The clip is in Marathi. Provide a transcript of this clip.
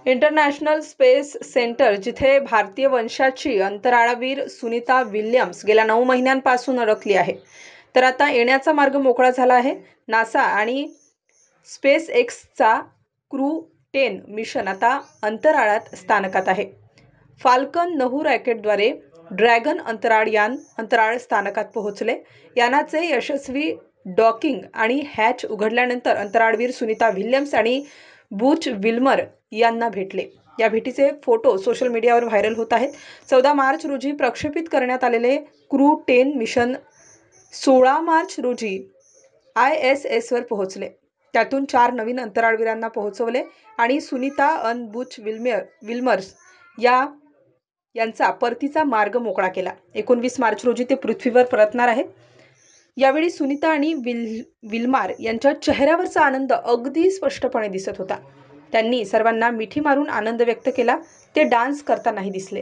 इंटरनॅशनल स्पेस सेंटर, जिथे भारतीय वंशाची अंतराळवीर सुनीता विल्यम्स गेल्या 9 महिन्यांपासून अडकली आहे, तर आता येण्याचा मार्ग मोकळा झाला आहे. नासा आणि स्पेस एक्सचा क्रू 10 मिशन आता अंतराळात स्थानकात आहे. फाल्कन 9 रॉकेटद्वारे ड्रॅगन अंतराळयान अंतराळ स्थानकात पोहोचले. यानाचे यशस्वी डॉकिंग आणि हॅच उघडल्यानंतर अंतराळवीर सुनीता विल्यम्स आणि बुच विल्मर यांना भेटले. या भेटीचे फोटो सोशल मीडियावर व्हायरल होत आहेत. 14 मार्च रोजी प्रक्षेपित करण्यात आलेले क्रू 10 मिशन 16 मार्च रोजी ISSवर पोहोचले. त्यातून 4 नवीन अंतराळवीरांना पोहोचवले आणि सुनीता अन बुच विल्मर्स यांचा परतीचा मार्ग मोकळा केला. 19 मार्च रोजी ते पृथ्वीवर परतणार आहेत. यावेळी सुनीता आणि विल्मार यांच्या चेहऱ्यावरचा आनंद अगदी स्पष्टपणे दिसत होता. त्यांनी सर्वांना मिठी मारून आनंद व्यक्त केला. ते डान्स करतानाही दिसले.